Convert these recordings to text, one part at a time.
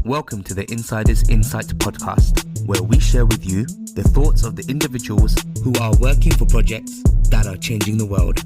Welcome to the Insider's Insight podcast, where we share with you the thoughts of the individuals who are working for projects that are changing the world.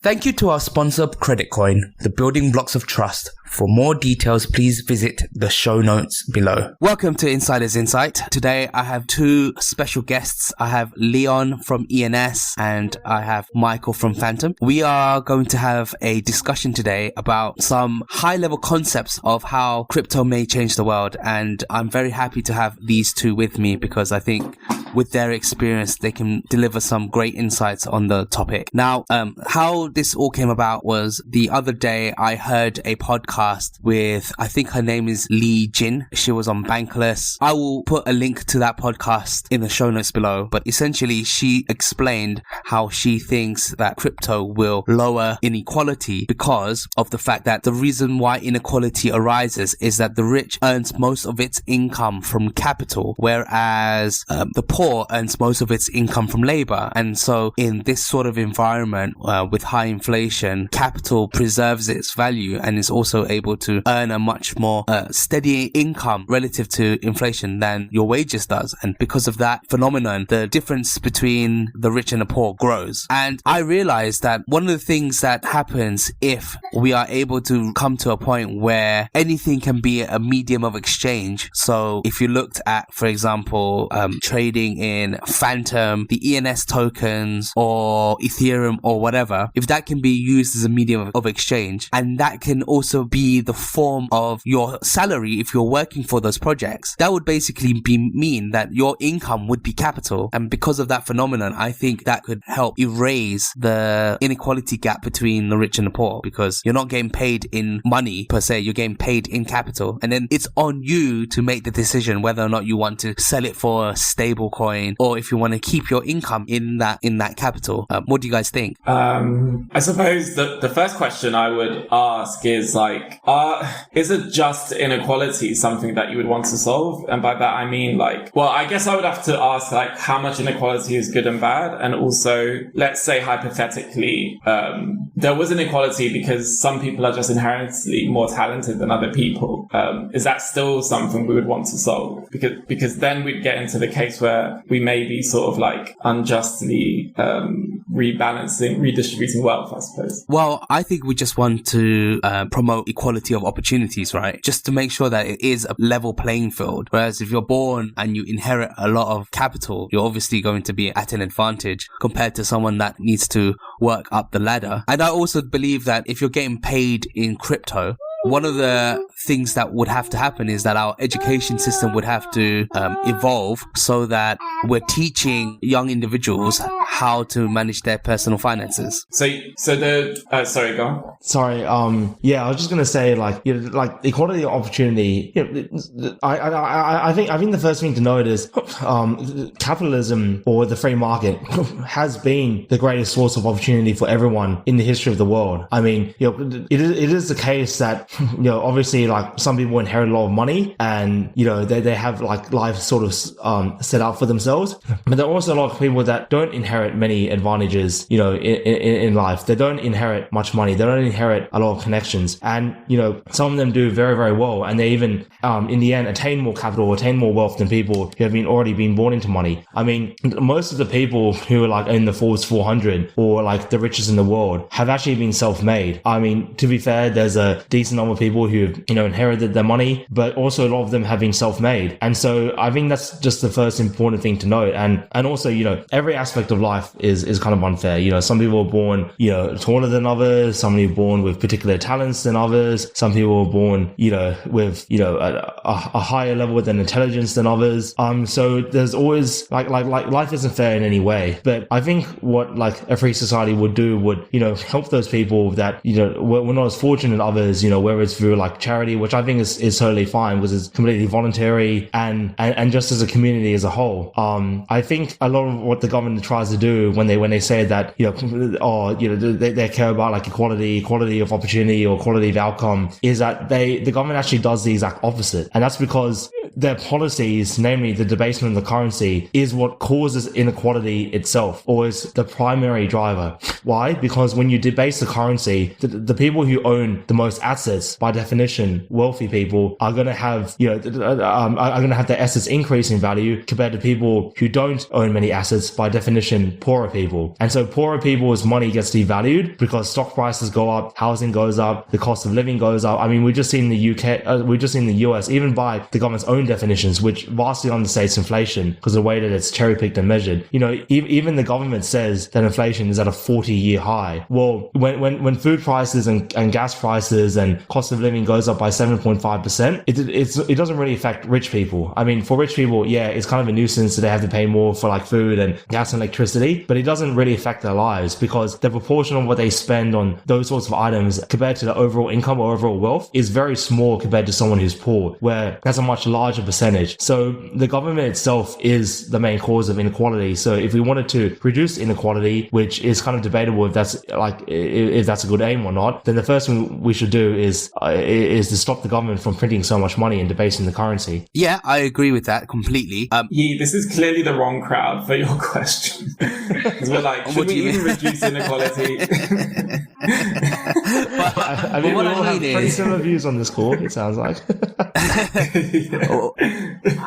Thank you to our sponsor, Creditcoin, the building blocks of trust. For more details, please visit the show notes below. Welcome to Insider's Insight. Today, I have two special guests. I have Leon from ENS and I have Michael from Fantom. We are going to have a discussion today about some high-level concepts of how crypto may change the world. And I'm very happy to have these two with me because I think with their experience, they can deliver some great insights on the topic. Now, how this all came about was the other day I heard a podcast with, I think her name is Lee Jin. She was on Bankless. I will put a link to that podcast in the show notes below. But essentially, she explained how she thinks that crypto will lower inequality because of the fact that the reason why inequality arises is that the rich earns most of its income from capital, whereas the poor earns most of its income from labor. And so in this sort of environment with high inflation, capital preserves its value and is also able to earn a much more steady income relative to inflation than your wages does. And because of that phenomenon, the difference between the rich and the poor grows. And I realized that one of the things that happens if we are able to come to a point where anything can be a medium of exchange. So if you looked at, for example, trading in Fantom, the ENS tokens or Ethereum or whatever, if that can be used as a medium of exchange, and that can also be the form of your salary if you're working for those projects, that would basically mean that your income would be capital. And because of that phenomenon, I think that could help erase the inequality gap between the rich and the poor, because you're not getting paid in money per se, you're getting paid in capital. And then it's on you to make the decision whether or not you want to sell it for a stable coin or if you want to keep your income in that capital. What do you guys think? I suppose the first question I would ask is is it just inequality something that you would want to solve? And by that I mean I guess I would have to ask how much inequality is good and bad. And also, let's say hypothetically, there was inequality because some people are just inherently more talented than other people. Is that still something we would want to solve? Because then we'd get into the case where we may be sort of unjustly redistributing wealth, I suppose. Well, I think we just want to promote equality of opportunities, right? Just to make sure that it is a level playing field. Whereas if you're born and you inherit a lot of capital, you're obviously going to be at an advantage compared to someone that needs to work up the ladder. And I also believe that if you're getting paid in crypto, one of the things that would have to happen is that our education system would have to evolve so that we're teaching young individuals how to manage their personal finances. Sorry, go on. Sorry, I was just gonna say, equality of opportunity. I think the first thing to note is capitalism or the free market has been the greatest source of opportunity for everyone in the history of the world. I mean, it is the case that obviously some people inherit a lot of money and they have life sort of set up for themselves, but there are also a lot of people that don't inherit many advantages in life. They don't inherit much money, they don't inherit a lot of connections, and some of them do very, very well, and they even in the end attain more capital, attain more wealth than people who have already been born into money. I mean, most of the people who are in the Forbes 400 or the richest in the world have actually been self-made. I mean, to be fair, there's a decent number of people who've inherited their money, but also a lot of them have been self-made. And so I think that's just the first important thing to note. And also, every aspect of life is kind of unfair. Some people are born taller than others, some people are born with particular talents than others, some people are born with a higher level than intelligence than others. So there's always life isn't fair in any way. But I think what a free society would do would help those people that we're not as fortunate as others, whether it's through charity, which I think is totally fine because it's completely voluntary, and just as a community as a whole. I think a lot of what the government tries to do when they say that, they care about like equality of opportunity or equality of outcome, is that the government actually does the exact opposite. And that's because their policies, namely the debasement of the currency, is what causes inequality itself, or is the primary driver. Why? Because when you debase the currency, the people who own the most assets, by definition, wealthy people, are going to have, are going to have their assets increase in value compared to people who don't own many assets, by definition, poorer people. And so poorer people's money gets devalued because stock prices go up, housing goes up, the cost of living goes up. I mean, we just seen the UK, we just seen the US, even by the government's own definitions, which vastly understates inflation because of the way that it's cherry picked and measured. Even the government says that inflation is at a 40-year high. Well, when food prices and gas prices and cost of living goes up by 7.5%, it doesn't really affect rich people. I mean, for rich people, yeah, it's kind of a nuisance that they have to pay more for like food and gas and electricity, but it doesn't really affect their lives because the proportion of what they spend on those sorts of items compared to the overall income or overall wealth is very small compared to someone who's poor, where that's a much larger percentage. So the government itself is the main cause of inequality. So if we wanted to reduce inequality, which is kind of debatable if that's a good aim or not, then the first thing we should do is to stop the government from printing so much money and debasing the currency. Yeah, I agree with that completely. This is clearly the wrong crowd for your question. We're like, should we even reduce inequality? I mean, we all have pretty similar views on this call, it sounds like.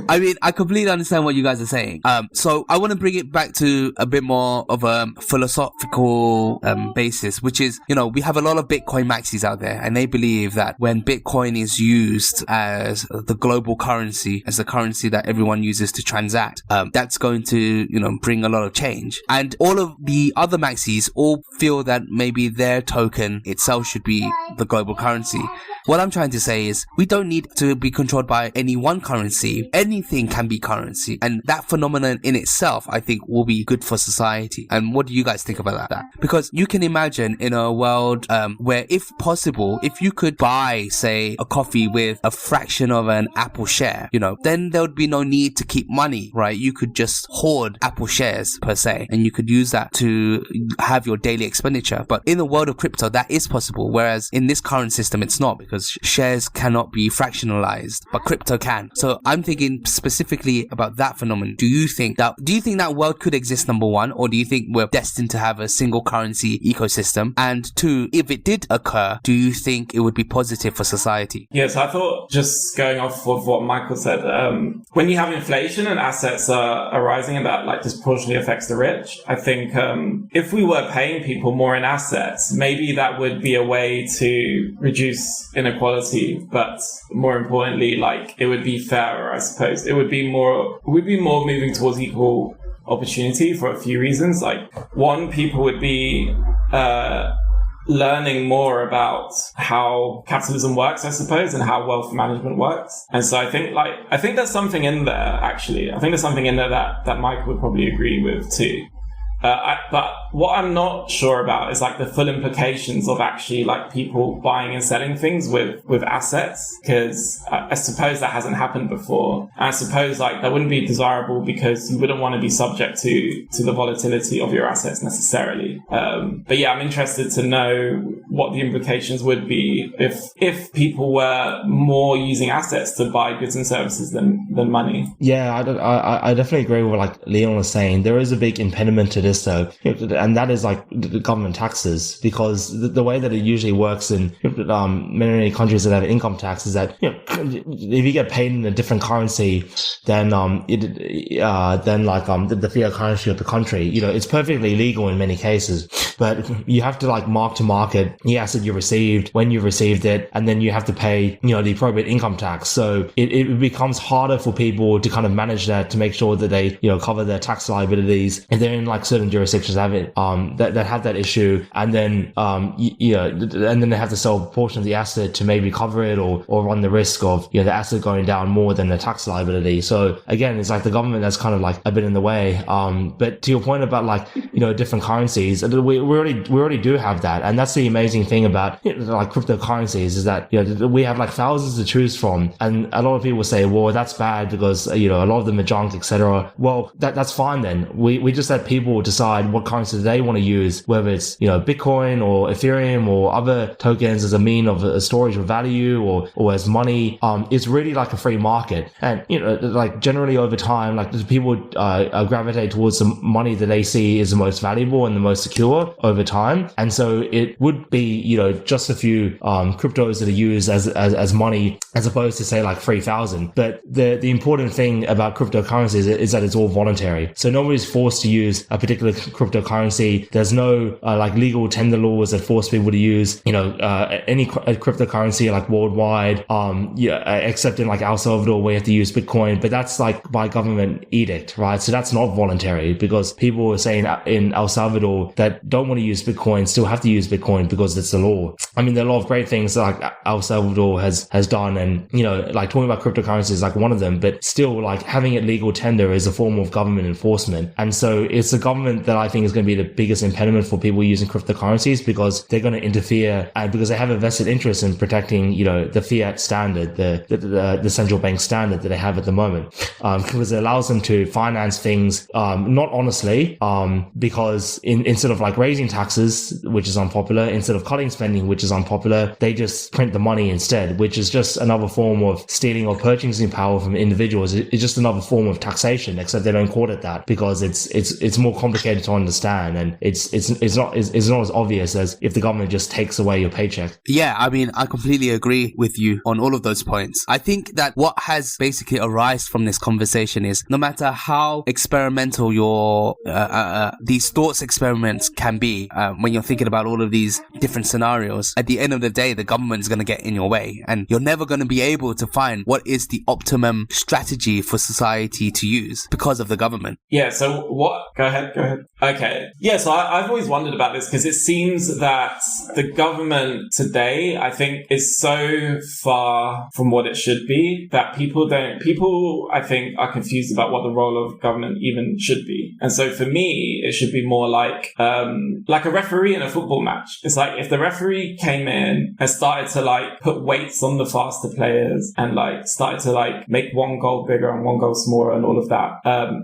I mean, I completely understand what you guys are saying. So I want to bring it back to a bit more of a philosophical basis, which is, we have a lot of Bitcoin maxis out there, and they believe that when Bitcoin is used as the global currency, as the currency that everyone uses to transact, that's going to, bring a lot of change. And all of the other maxis all feel that maybe their token itself should be the global currency. What I'm trying to say is we don't need to be controlled by any one currency. Anything can be currency. And that phenomenon in itself, I think, will be good for society. And what do you guys think about that? Because you can imagine in a world where, if possible, if you could buy, say, a coffee with a fraction of an Apple share, then there would be no need to keep money, right? You could just hoard Apple shares per se, and you could use that to have your daily expenditure. But in the world of crypto, that is possible. Whereas in this current system, it's not, because shares cannot be fractionalized, but crypto can. So I'm thinking specifically about that phenomenon. Do you think that world could exist, number one, or do you think we're destined to have a single currency ecosystem? And two, if it did occur, do you think it would be positive for society? Yes, I thought, just going off of what Michael said, when you have inflation and assets are rising and that disproportionately affects the rich, I think if we were paying people more in assets, maybe that would be a way to reduce inequality, but more importantly, it would be fairer, I suppose. It would be more moving towards equal opportunity for a few reasons. One, people would be learning more about how capitalism works, I suppose, and how wealth management works. And so I think there's something in there, actually. I think there's something in there that Michael would probably agree with too. But what I'm not sure about is the full implications of actually people buying and selling things with assets, because I suppose that hasn't happened before. And I suppose that wouldn't be desirable because you wouldn't want to be subject to the volatility of your assets necessarily. But yeah, I'm interested to know what the implications would be if people were more using assets to buy goods and services than money. Yeah, I definitely agree with what Leon was saying. There is a big impediment to this though, and that is the government taxes, because the way that it usually works in many countries that have income tax is that if you get paid in a different currency than the fiat currency of the country, it's perfectly legal in many cases, but you have to mark to market the asset you received, when you received it, and then you have to pay the appropriate income tax. So it becomes harder for people to kind of manage that, to make sure that they cover their tax liabilities. And they're in certain jurisdictions have it that have that issue, and then and then they have to sell a portion of the asset to maybe cover it or run the risk of the asset going down more than the tax liability. So again, it's the government that's kind of a bit in the way. But to your point about different currencies, we already do have that, and that's the amazing thing about cryptocurrencies, is that we have thousands to choose from, and a lot of people say, well, that's bad because a lot of them are junk, etc. Well, that's fine then. We just let people decide what currency they want to use, whether it's, Bitcoin or Ethereum or other tokens as a mean of a storage of value or as money. It's really like a free market. And, like generally over time, like people gravitate towards the money that they see is the most valuable and the most secure over time. And so it would be, just a few cryptos that are used as money, as opposed to say like 3,000. But the important thing about cryptocurrencies is that it's all voluntary. So nobody's forced to use a particular cryptocurrency. There's no like legal tender laws that force people to use, any cryptocurrency like worldwide, except in like El Salvador where you have to use Bitcoin, but that's like by government edict, right? So that's not voluntary, because people are saying in El Salvador that don't want to use Bitcoin still have to use Bitcoin because it's the law. I mean, there are a lot of great things like El Salvador has done, and, like talking about cryptocurrency is like one of them, but still like having it legal tender is a form of government enforcement. And so it's the government that I think is going to be the biggest impediment for people using cryptocurrencies, because they're going to interfere and because they have a vested interest in protecting, the fiat standard, the central bank standard that they have at the moment, because it allows them to finance things, not honestly, because instead of like raising taxes, which is unpopular, instead of cutting spending, which is unpopular, they just print the money instead, which is just another form of stealing or purchasing power from individuals. It's just another form of taxation, except they don't call it that because it's more complicated to understand, and it's not as obvious as if the government just takes away your paycheck. Yeah, I mean, I completely agree with you on all of those points. I think that what has basically arisen from this conversation is no matter how experimental your these thoughts experiments can be, when you're thinking about all of these different scenarios, at the end of the day, the government's going to get in your way, and you're never going to be able to find what is the optimum strategy for society to use because of the government. Yeah, so what? Go ahead. Okay. Yeah, so I've always wondered about this, because it seems that the government today, I think, is so far from what it should be that people, I think, are confused about what the role of government even should be. And so for me, it should be more like a referee in a football match. It's like if the referee came in and started to like put weights on the faster players and like started to like make one goal bigger and one goal smaller and all of that,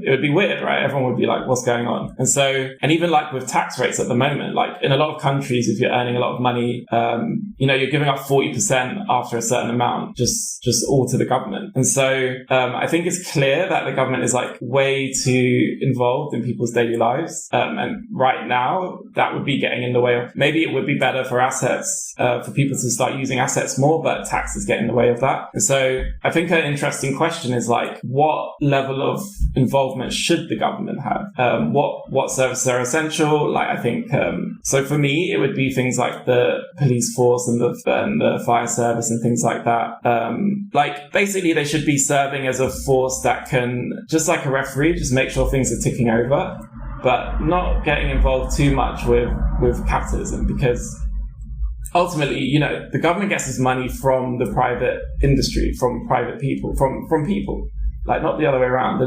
it would be weird, right? Everyone would be like, what's going on? And so, and even like with tax rates at the moment, like in a lot of countries, if you're earning a lot of money, you're giving up 40% after a certain amount, just all to the government. And so, I think it's clear that the government is like way too involved in people's daily lives. And right now that would be getting in the way of, maybe it would be better for assets, for people to start using assets more, but taxes get in the way of that. And so I think an interesting question is like, what level of involvement should the government have? What services are essential? Like, I think, so for me, it would be things like the police force and the fire service and things like that. Like basically they should be serving as a force that can, just like a referee, just make sure things are ticking over, but not getting involved too much with capitalism, because ultimately, the government gets its money from the private industry, from private people, from people. Like, not the other way around.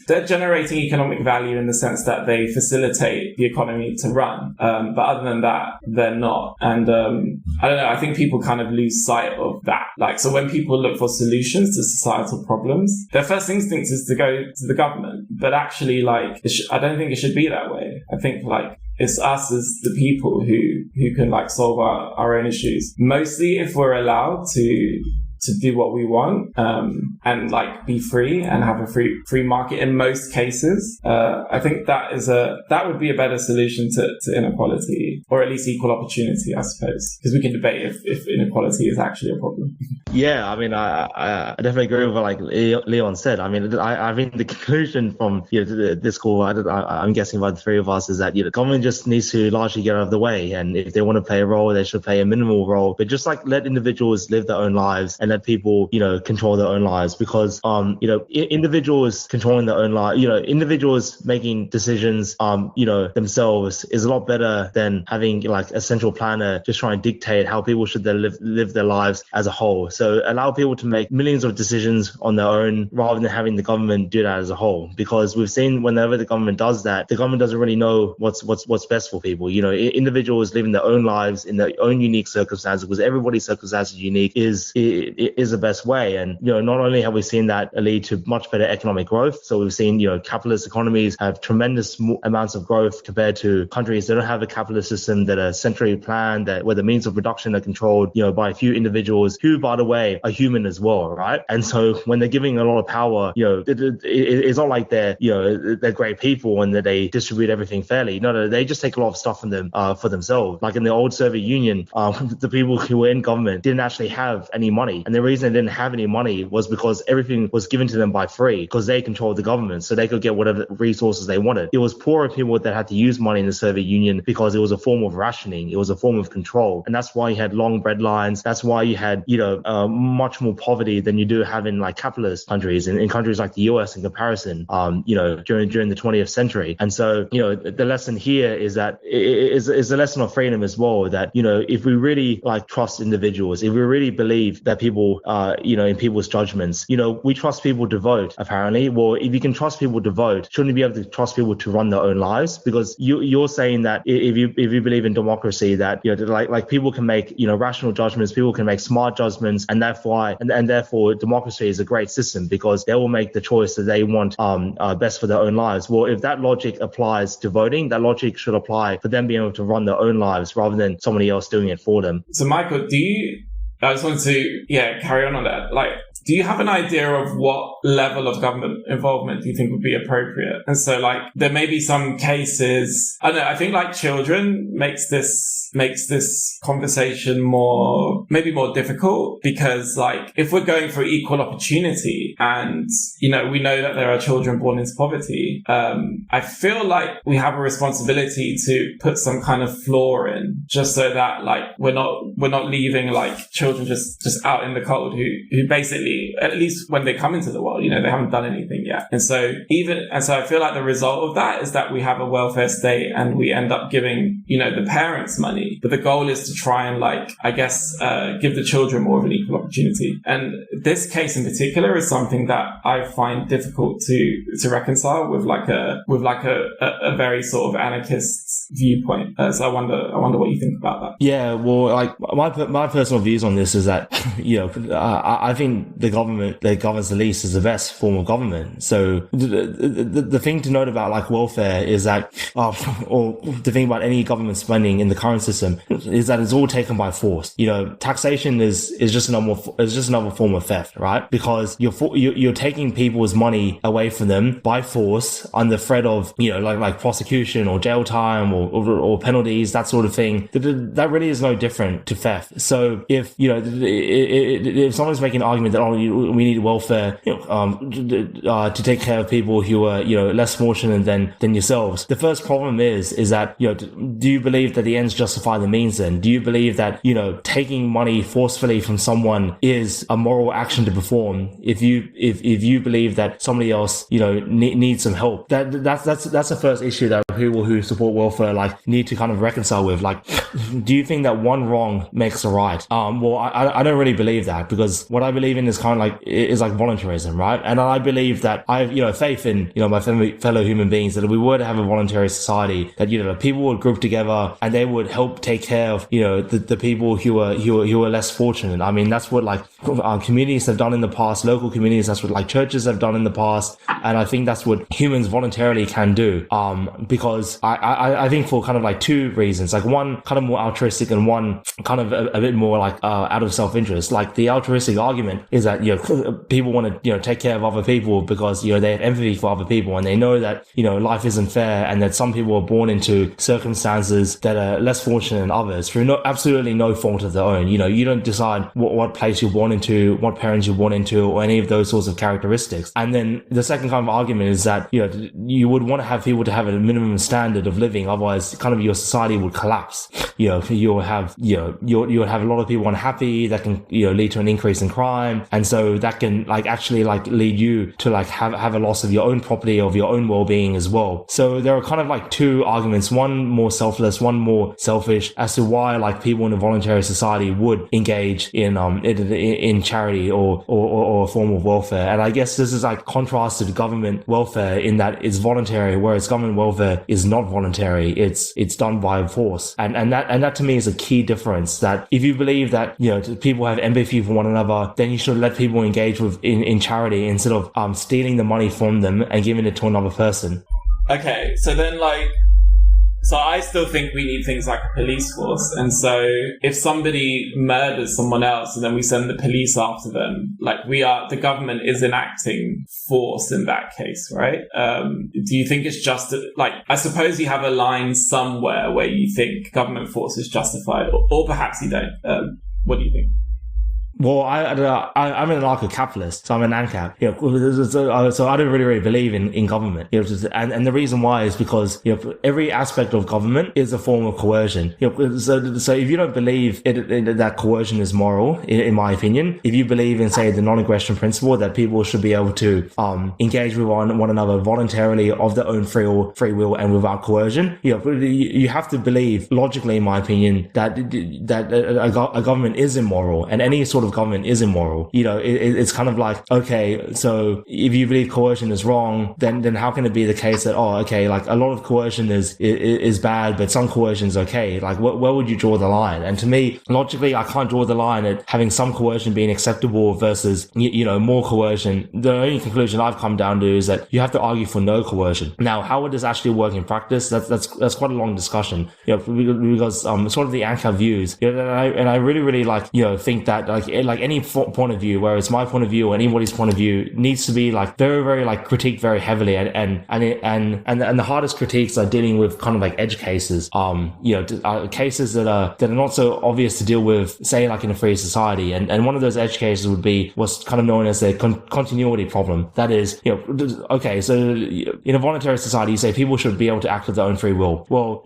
They're generating economic value in the sense that they facilitate the economy to run. But other than that, they're not. And, I don't know, I think people kind of lose sight of that. Like, so when people look for solutions to societal problems, their first instinct is to go to the government. But actually, like, I don't think it should be that way. I think, like, it's us as the people who can, like, solve our own issues. Mostly if we're allowed to do what we want, and like be free and have a free market in most cases. I think that would be a better solution to inequality, or at least equal opportunity, I suppose, because we can debate if inequality is actually a problem. Yeah, I mean, I definitely agree with what like Leon said. I mean, I think the conclusion from this call, I'm guessing by the three of us, is that the government just needs to largely get out of the way, and if they want to play a role, they should play a minimal role, but just like let individuals live their own lives and let people control their own lives, because individuals controlling their own life, individuals making decisions themselves is a lot better than having like a central planner just trying to dictate how people should live their lives as a whole. So allow people to make millions of decisions on their own rather than having the government do that as a whole, because we've seen whenever the government does that, the government doesn't really know what's best for people. Individuals living their own lives in their own unique circumstances, because everybody's circumstances is unique, is the best way. And, not only have we seen that lead to much better economic growth, so we've seen, capitalist economies have tremendous amounts of growth compared to countries that don't have a capitalist system, that are centrally planned, where the means of production are controlled, by a few individuals who, by the way, are human as well, right? And so when they're giving a lot of power, it's not like they're great people and that they distribute everything fairly. No, they just take a lot of stuff from them for themselves. Like in the old Soviet Union, the people who were in government didn't actually have any money, and the reason they didn't have any money was because everything was given to them by free, because they controlled the government, so they could get whatever resources they wanted. It was poorer people that had to use money in the Soviet Union because it was a form of rationing, it was a form of control, and that's why you had long bread lines. That's why you had much more poverty than you do have in like capitalist countries, in countries like the US in comparison, during the 20th century. And so the lesson here is that is a lesson of freedom as well, that if we really like trust individuals, if we really believe that people in people's judgments, we trust people to vote, apparently. Well, if you can trust people to vote, shouldn't you be able to trust people to run their own lives? Because you're saying that if you believe in democracy, that like people can make rational judgments, people can make smart judgments, and therefore democracy is a great system because they will make the choice that they want best for their own lives. Well, if that logic applies to voting, that logic should apply for them being able to run their own lives rather than somebody else doing it for them. So Michael, I just wanted to carry on that. Like, do you have an idea of what level of government involvement do you think would be appropriate? And so like there may be some cases, I don't know, I think like children makes this conversation maybe more difficult, because like if we're going for equal opportunity and we know that there are children born into poverty, I feel like we have a responsibility to put some kind of flaw in, just so that like we're not leaving like children just out in the cold who basically, at least when they come into the world, they haven't done anything yet. And so I feel like the result of that is that we have a welfare state and we end up giving, the parents money. But the goal is to try and give the children more of an equal opportunity. And this case in particular is something that I find difficult to reconcile with a very sort of anarchist viewpoint. So I wonder what you think about that. Yeah, well, like my personal views on this is that, I think the government that governs the least is the best form of government. So the thing to note about like welfare is that, or the thing about any government spending in the current system is that it's all taken by force. Taxation is just another form of theft, right? Because you're taking people's money away from them by force under threat of, like prosecution or jail time or penalties, that sort of thing. That really is no different to theft. So if someone's making an argument that we need welfare to take care of people who are less fortunate than yourselves, the first problem is that do you believe that the ends justify the means? Then do you believe that taking money forcefully from someone is a moral action to perform if you believe that somebody else needs some help? That's the first issue that people who support welfare need to kind of reconcile with. Do you think that one wrong makes a right? Well, I don't really believe that, because what I believe in is kind of is voluntarism, right? And I believe that I have faith in my fellow human beings, that if we were to have a voluntary society, that people would group together and they would help take care of the people who are less fortunate. I mean, that's what communities have done in the past, local communities. That's what churches have done in the past, and I think that's what humans voluntarily can do. Because I think for kind of two reasons, one kind of more altruistic and one kind of a bit more out of self-interest. The altruistic argument is that people want to take care of other people because they have empathy for other people, and they know that life isn't fair, and that some people are born into circumstances that are less fortunate than others through absolutely no fault of their own. You don't decide what place you're born into, what parents you're born into, or any of those sorts of characteristics. And then the second kind of argument is that you would want to have people to have a minimum standard of living, otherwise kind of your society would collapse. You'll have a lot of people unhappy, that can lead to an increase in crime, and so that can actually lead you to have a loss of your own property, of your own well-being as well. So there are kind of two arguments, one more selfless, one more selfish, as to why people in a voluntary society would engage in charity or a form of welfare. And I guess this is contrasted to government welfare in that it's voluntary, whereas government welfare is not voluntary. It's done by force, and that to me is a key difference, that if you believe that, people have empathy for one another, then you should let people engage in charity instead of stealing the money from them and giving it to another person. Okay, so then so I still think we need things like a police force. And so if somebody murders someone else and then we send the police after them, the government is enacting force in that case, right? Do you think it's just, I suppose you have a line somewhere where you think government force is justified, or perhaps you don't. What do you think? Well, I'm an anarcho-capitalist, so I'm an ANCAP. So I don't really believe in government. And the reason why is because every aspect of government is a form of coercion. So if you don't believe that coercion is moral, in my opinion, if you believe in, say, the non-aggression principle, that people should be able to engage with one another voluntarily of their own free will and without coercion, you have to believe logically, in my opinion, that a government is immoral, and any sort of government is immoral. It's kind of like, okay, so if you believe coercion is wrong, then how can it be the case that, a lot of coercion is bad, but some coercion is okay? Where would you draw the line? And to me, logically, I can't draw the line at having some coercion being acceptable versus, more coercion. The only conclusion I've come down to is that you have to argue for no coercion. Now, how would this actually work in practice? That's quite a long discussion, because sort of the ANCAP views, and I really think that any point of view, whether it's my point of view or anybody's point of view, needs to be very, very critiqued very heavily, and the hardest critiques are dealing with kind of edge cases, cases that are not so obvious to deal with, say in a free society, and one of those edge cases would be what's kind of known as the continuity problem. That is, okay, so in a voluntary society, you say people should be able to act of their own free will. Well,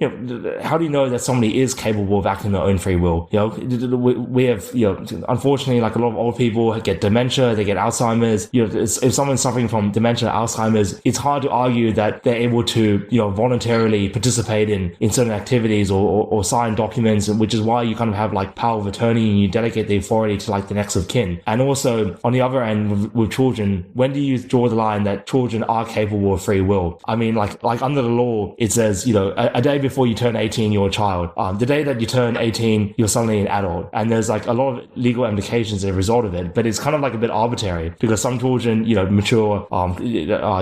how do you know that somebody is capable of acting their own free will? We have, unfortunately, a lot of old people get dementia, they get Alzheimer's. If someone's suffering from dementia, Alzheimer's, it's hard to argue that they're able to, voluntarily participate in certain activities or sign documents, which is why you kind of have power of attorney, and you delegate the authority to the next of kin. And also on the other end with children, when do you draw the line that children are capable of free will? I mean, under the law, it says, a day before you turn 18, you're a child. The day that you turn 18, you're suddenly an adult. And there's a lot of legal implications as a result of it, but it's kind of a bit arbitrary, because some children, mature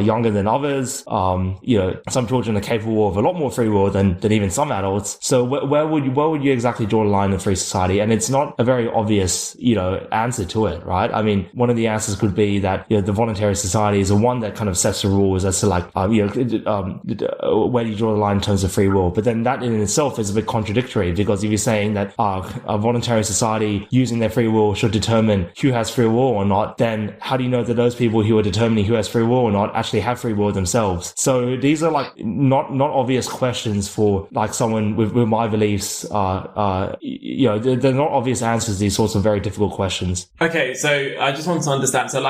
younger than others. Some children are capable of a lot more free will than even some adults. So where would you exactly draw the line in free society? And it's not a very obvious, answer to it, right? I mean, one of the answers could be that, the voluntary society is the one that kind of sets the rules as to where do you draw the line in terms of free will? But then that in itself is a bit contradictory, because if you're saying that a voluntary society using their free will should determine who has free will or not, then how do you know that those people who are determining who has free will or not actually have free will themselves? So these are not obvious questions for someone with my beliefs. They're not obvious answers to these sorts of very difficult questions. Okay, so I just want to understand. So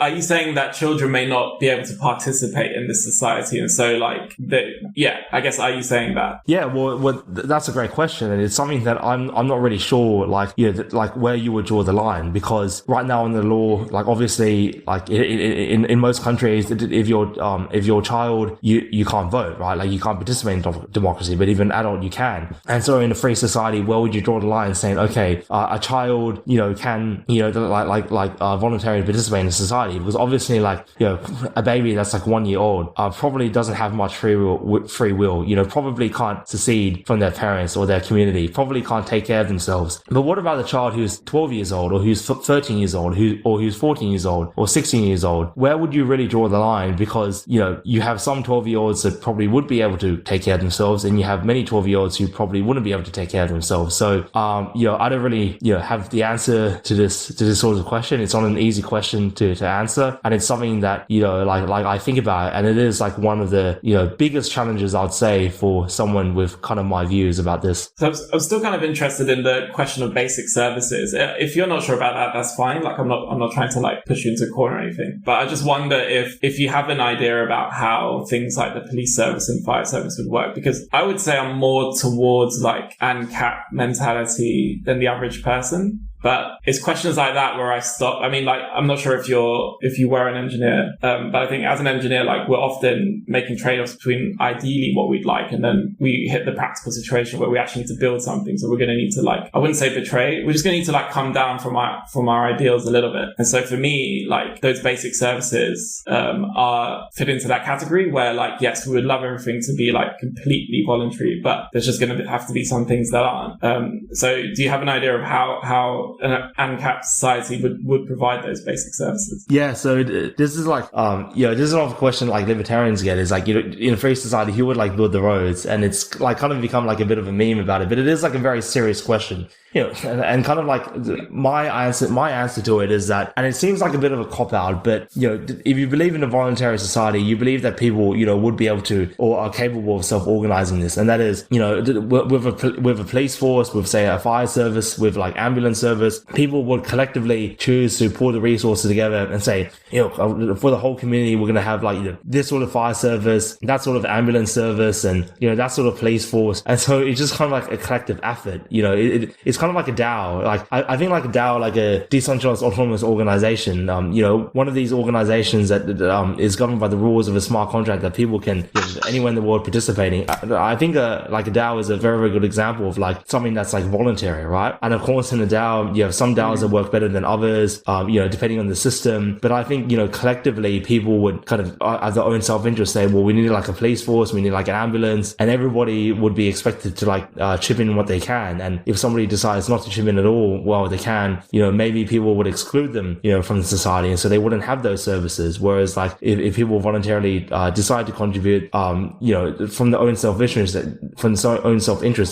are you saying that children may not be able to participate in this society? And so I guess, are you saying that? Yeah, well, that's a great question, and it's something that I'm not really sure where you would draw the line, because right now in the law, obviously, in most countries, if you're a child, you can't vote, right? You can't participate in democracy, but even an adult, you can. And so in a free society, where would you draw the line, saying, okay, a child, can, voluntarily participate in society? Because obviously, a baby that's 1 year old, probably doesn't have much free will, probably can't secede from their parents or their community, probably can't take care of themselves. But what about the child who's 12 years old, or who's 13 years old, who's 14 years old, or 16 years old? Where would you really draw the line? Because, you have some 12-year-olds that probably would be able to take care of themselves, and you have many 12-year-olds who probably wouldn't be able to take care of themselves. So, I don't really, have the answer to this sort of question. It's not an easy question to answer, and it's something that, I think about, and it is one of the, biggest challenges, I'd say, for someone with kind of my views about this. So I'm still kind of interested in the question of basic services. If you're not sure about that, that's fine. I'm not trying to push you into a corner or anything, but I just wonder if you have an idea about how things like the police service and fire service would work, because I would say I'm more towards ANCAP mentality than the average person. But it's questions like that where I stop. I mean, like, I'm not sure if you were an engineer, but I think as an engineer, like, we're often making trade-offs between ideally what we'd like, and then we hit the practical situation where we actually need to build something. So we're going to need to, like, I wouldn't say betray. We're just going to need to, like, come down from our ideals a little bit. And so for me, like, those basic services fit into that category where, like, yes, we would love everything to be, like, completely voluntary, but there's just going to have to be some things that aren't. So do you have an idea of how an ANCAP society would provide those basic services? Yeah, so this is like, this is another question like libertarians get is like, in a free society, who would like build the roads? And it's like kind of become like a bit of a meme about it, but it is like a very serious question. And kind of like my answer to it is that, and it seems like a bit of a cop out, but if you believe in a voluntary society, you believe that people would be able to or are capable of self-organizing this, and that is with a police force, with say a fire service, with like ambulance service, people would collectively choose to pull the resources together and say, for the whole community, we're going to have like this sort of fire service, that sort of ambulance service, and that sort of police force, and so it's just kind of like a collective effort. It's kind of like a DAO. Like I think like a DAO, like a decentralized autonomous organization. One of these organizations that is governed by the rules of a smart contract that people can anywhere in the world participating. I think like a DAO is a very, very good example of like something that's like voluntary, right? And of course, in a DAO, you have some DAOs that work better than others, depending on the system. But I think collectively, people would kind of at their own self-interest say, well, we need like a police force, we need like an ambulance, and everybody would be expected to like chip in what they can. And if somebody decides not to chip in at all, well, they can, maybe people would exclude them, from the society, and so they wouldn't have those services. Whereas like if people voluntarily decide to contribute, from their own self-interest,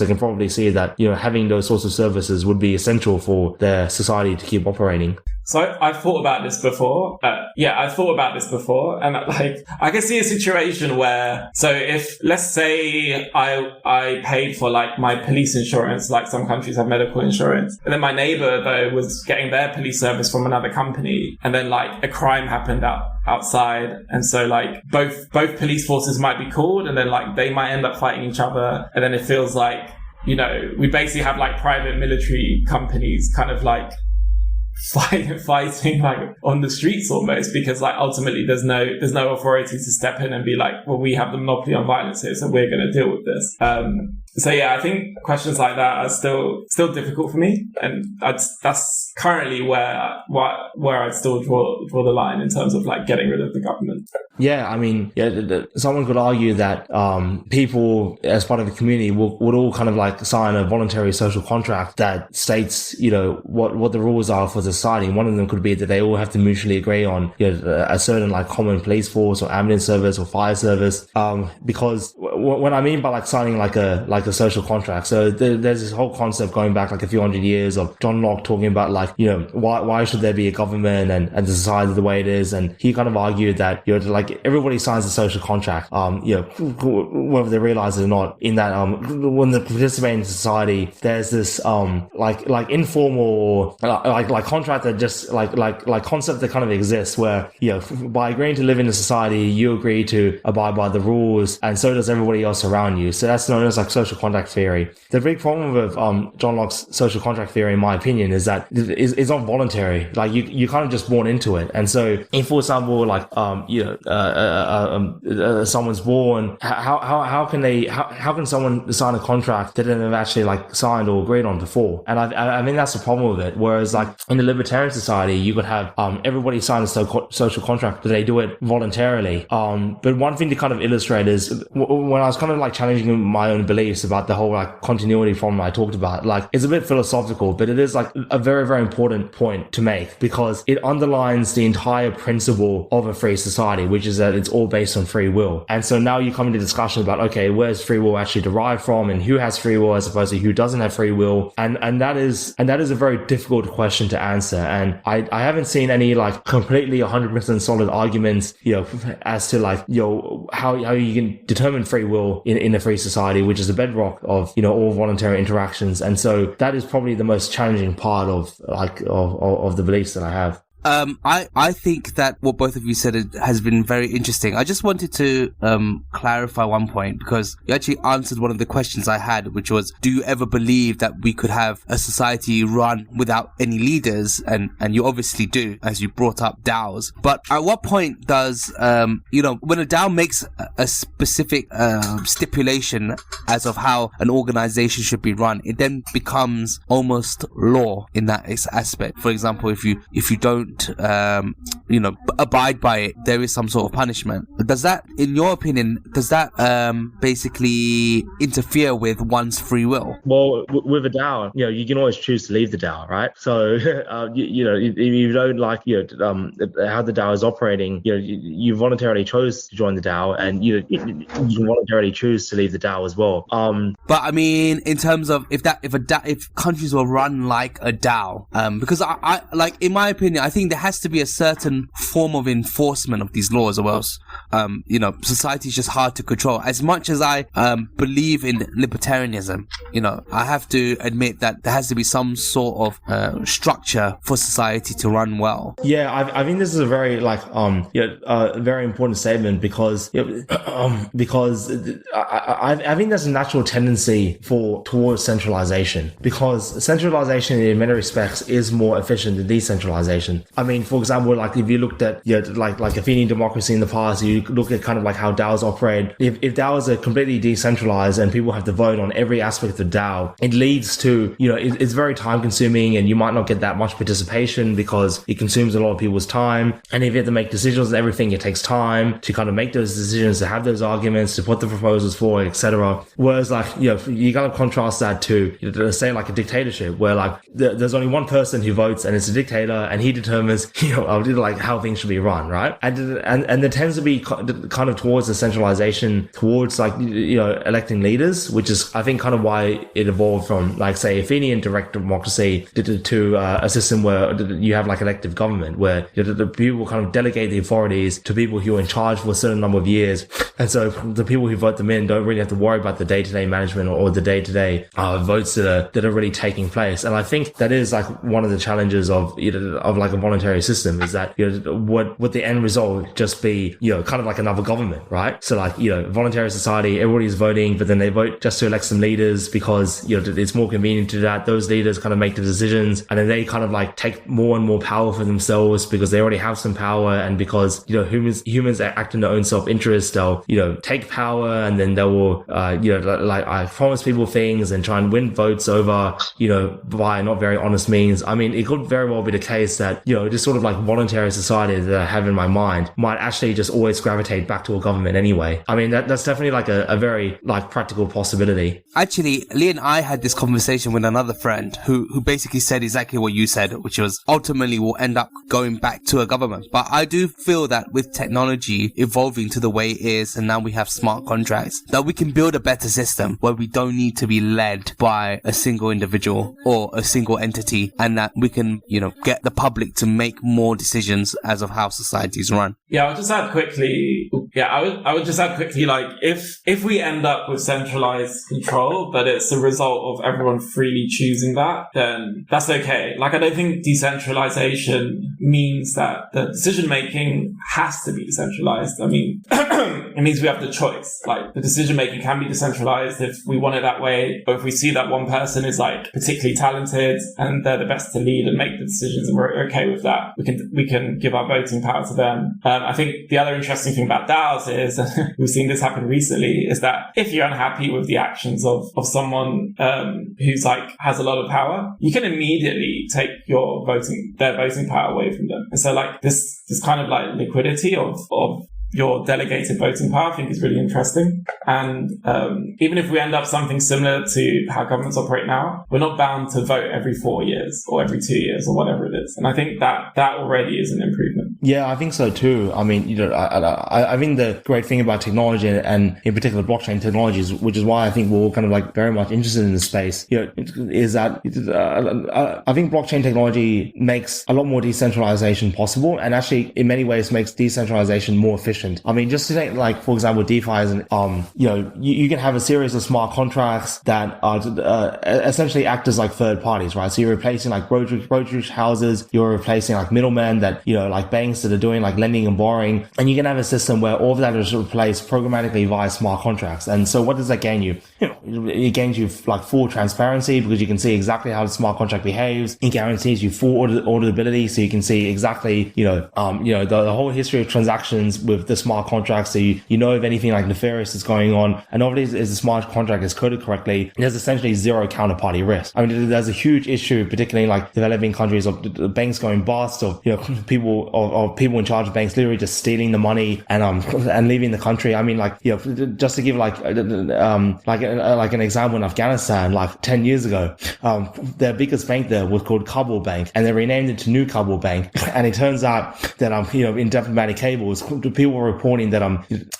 they can probably see that, having those sorts of services would be essential for their society to keep operating. So I've thought about this before. And like, I can see a situation where, so if, let's say I paid for like my police insurance, like some countries have medical insurance, and then my neighbor though was getting their police service from another company, and then like a crime happened outside, and so like both police forces might be called, and then like they might end up fighting each other, and then it feels like, we basically have like private military companies kind of like fighting like on the streets almost, because like ultimately there's no authority to step in and be like, well, we have the monopoly on violence here, so we're going to deal with this. So yeah, I think questions like that are still difficult for me, and that's currently where I'd still draw the line in terms of like getting rid of the government. Yeah, I mean, someone could argue that people as part of the community would all kind of like sign a voluntary social contract that states, what the rules are for society. One of them could be that they all have to mutually agree on a certain like common police force or ambulance service or fire service. Because what I mean by like signing like a social contract, so there's this whole concept going back like a few hundred years of John Locke talking about like, why should there be a government and the society the way it is, and he kind of argued that like everybody signs a social contract, whether they realize it or not, in that when they participate in society, there's this like informal or like contract that just like concept that kind of exists where by agreeing to live in a society, you agree to abide by the rules, and so does everybody else around you. So that's known as like social contract theory. The big problem with John Locke's social contract theory, in my opinion, is that it's not voluntary. Like you kind of just born into it. And so if, for example, like someone's born, how can someone sign a contract that they've actually like signed or agreed on before? And I think that's the problem with it. Whereas like in the libertarian society, you could have everybody sign a social contract, but they do it voluntarily. But one thing to kind of illustrate is when I was kind of like challenging my own beliefs about the whole like continuity problem I talked about, like it's a bit philosophical, but it is like a very, very important point to make, because it underlines the entire principle of a free society, which is that it's all based on free will. And so now you come into discussion about, okay, where's free will actually derived from, and who has free will as opposed to who doesn't have free will, and that is a very difficult question to answer. And I haven't seen any like completely 100% solid arguments, as to like, how you can determine free will in a free society, which is the bedrock of, all voluntary interactions. And so that is probably the most challenging part of the beliefs that I have. I think that what both of you said has been very interesting. I just wanted to clarify one point, because you actually answered one of the questions I had, which was, do you ever believe that we could have a society run without any leaders? And you obviously do, as you brought up DAOs. But at what point does, when a DAO makes a specific stipulation as of how an organization should be run, it then becomes almost law in that aspect. For example, if you don't abide by it, there is some sort of punishment. Does that, in your opinion, basically interfere with one's free will? Well, with a DAO, you can always choose to leave the DAO, right? So if you don't like how the DAO is operating, you voluntarily chose to join the DAO, and you can voluntarily choose to leave the DAO as well. But I mean, in terms of if countries will run like a DAO, because I like, in my opinion, I think there has to be a certain form of enforcement of these laws, or else society is just hard to control. As much as I believe in libertarianism, I have to admit that there has to be some sort of structure for society to run well. Yeah, I think this is a very very important statement, because I think there's a natural tendency towards centralization, because centralization in many respects is more efficient than decentralization. I mean, for example, like if you looked at like Athenian democracy in the past, you look at kind of like how DAOs operate. If DAOs are completely decentralized and people have to vote on every aspect of the DAO, it leads to it's very time consuming, and you might not get that much participation because it consumes a lot of people's time. And if you have to make decisions and everything, it takes time to kind of make those decisions, to have those arguments, to put the proposals forward, etc. Whereas you kind of contrast that to say like a dictatorship, where like there's only one person who votes, and it's a dictator, and he determines how things should be run, right? And there tends to be kind of towards the centralization, towards electing leaders, which is I think kind of why it evolved from like say Athenian direct democracy to a system where you have like elective government, where the people kind of delegate the authorities to people who are in charge for a certain number of years, and so the people who vote them in don't really have to worry about the day-to-day management or the day-to-day votes that are really taking place. And I think that is like one of the challenges of like a voluntary system, is that would the end result just be kind of like another government, right? So like voluntary society, everybody's voting, but then they vote just to elect some leaders because it's more convenient to do that. Those leaders kind of make the decisions, and then they kind of like take more and more power for themselves because they already have some power, and because humans act in their own self-interest, they'll take power, and then they will I promise people things and try and win votes over by not very honest means. I mean, it could very well be the case that this sort of like voluntary society that I have in my mind might actually just always gravitate back to a government anyway. I mean, that's definitely like a very like practical possibility. Actually, Lee and I had this conversation with another friend who basically said exactly what you said, which was ultimately we'll end up going back to a government. But I do feel that with technology evolving to the way it is, and now we have smart contracts, that we can build a better system where we don't need to be led by a single individual or a single entity, and that we can, get the public to make more decisions as of how societies run. Yeah, I would just add quickly. I would just add quickly, like if we end up with centralized control, but it's a result of everyone freely choosing that, then that's okay. Like, I don't think decentralization means that the decision making has to be decentralized. I mean, it means we have the choice. Like, the decision making can be decentralized if we want it that way, or if we see that one person is like particularly talented and they're the best to lead and make the decisions, and we're okay with that, we can give our voting power to them. I think the other interesting thing about DAOs is, we've seen this happen recently, is that if you're unhappy with the actions of someone who's like has a lot of power, you can immediately take their voting power away from them. And so like this kind of like liquidity of your delegated voting power, I think, is really interesting. And even if we end up something similar to how governments operate now, we're not bound to vote every 4 years or every 2 years or whatever it is. And I think that already is an improvement. Yeah, I think so too. I mean, I think the great thing about technology and in particular blockchain technologies, which is why I think we're all kind of like very much interested in this space, is that I think blockchain technology makes a lot more decentralization possible, and actually in many ways makes decentralization more efficient. I mean, just to take like, for example, DeFi is you can have a series of smart contracts that essentially act as like third parties, right? So you're replacing like brokerage houses, you're replacing like middlemen that, like banks that are doing like lending and borrowing, and you can have a system where all of that is replaced programmatically via smart contracts. And so what does that gain you? It gains you like full transparency because you can see exactly how the smart contract behaves. It guarantees you full auditability, so you can see exactly, the whole history of transactions with the smart contracts, so you know if anything like nefarious is going on. And obviously, as the smart contract is coded correctly, there's essentially zero counterparty risk. I mean, there's a huge issue, particularly in like developing countries, of banks going bust, or people in charge of banks literally just stealing the money and leaving the country. I mean, like, just to give like an example, in Afghanistan, like 10 years ago, their biggest bank there was called Kabul Bank, and they renamed it to New Kabul Bank. And it turns out that in diplomatic cables, people were reporting that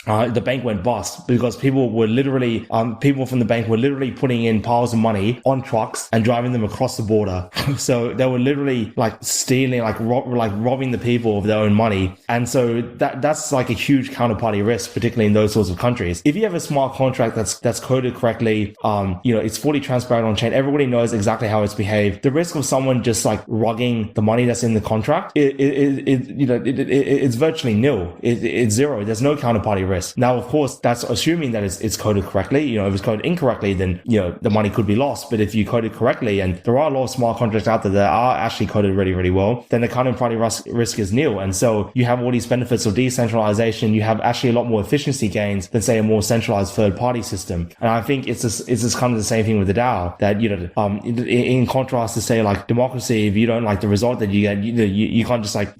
the bank went bust because people from the bank were literally putting in piles of money on trucks and driving them across the border. So they were literally like stealing, like robbing the people of their own money. And so that's like a huge counterparty risk, particularly in those sorts of countries. If you have a smart contract that's coded correctly, it's fully transparent on chain, everybody knows exactly how it's behaved, the risk of someone just like rugging the money that's in the contract, it's virtually nil. It's zero. There's no counterparty risk. Now, of course, that's assuming that it's coded correctly. If it's coded incorrectly, then the money could be lost. But if you code it correctly, and there are a lot of smart contracts out there that are actually coded really, really well, then the counterparty risk is nil. And so you have all these benefits of decentralization. You have actually a lot more efficiency gains than, say, a more centralized third-party system. And I think it's just kind of the same thing with the DAO, that in contrast to, say, like democracy, if you don't like the result that you get, you can't just like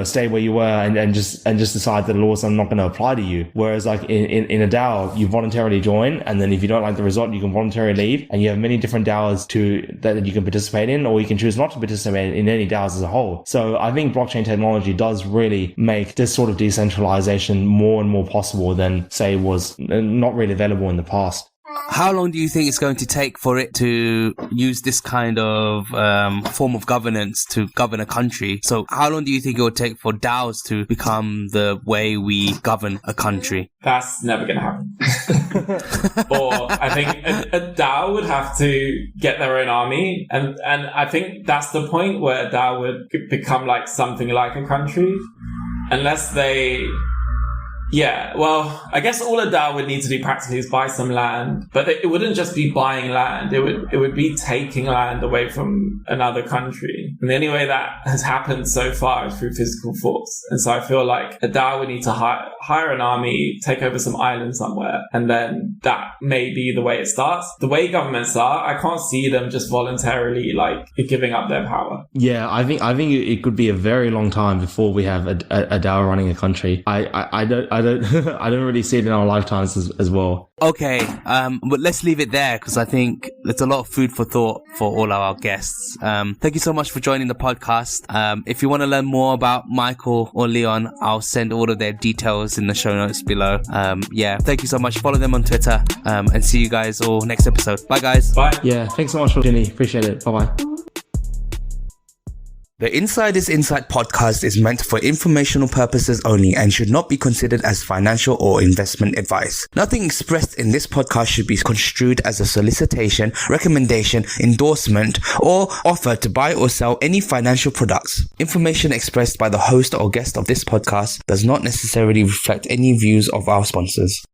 stay where you were and just decide that the laws are not going to apply to you. Whereas like in a DAO, you voluntarily join, and then if you don't like the result, you can voluntarily leave, and you have many different DAOs that you can participate in, or you can choose not to participate in any DAOs as a whole. So I think blockchain technology does really make this sort of decentralization more and more possible than, say, was not really available in the past. How long do you think it's going to take for it to use this kind of form of governance to govern a country? So how long do you think it will take for DAOs to become the way we govern a country? That's never going to happen. Or I think a DAO would have to get their own army. And I think that's the point where a DAO would become like something like a country. Unless they... Yeah, well, I guess all a DAO would need to do practically is buy some land, but it wouldn't just be buying land. It would be taking land away from another country. And the only way that has happened so far is through physical force. And so I feel like a DAO would need to hire an army, take over some island somewhere, and then that may be the way it starts. The way governments are, I can't see them just voluntarily like giving up their power. Yeah, I think it could be a very long time before we have a DAO running a country. I don't really see it in our lifetimes as well. Okay, but let's leave it there because I think there's a lot of food for thought for all our guests. Thank you so much for joining the podcast. If you want to learn more about Michael or Leon, I'll send all of their details in the show notes below. Thank you so much. Follow them on Twitter, and see you guys all next episode. Bye, guys. Bye. Yeah, thanks so much for Jenny. Appreciate it. Bye-bye. The Insider's Insight podcast is meant for informational purposes only and should not be considered as financial or investment advice. Nothing expressed in this podcast should be construed as a solicitation, recommendation, endorsement, or offer to buy or sell any financial products. Information expressed by the host or guest of this podcast does not necessarily reflect any views of our sponsors.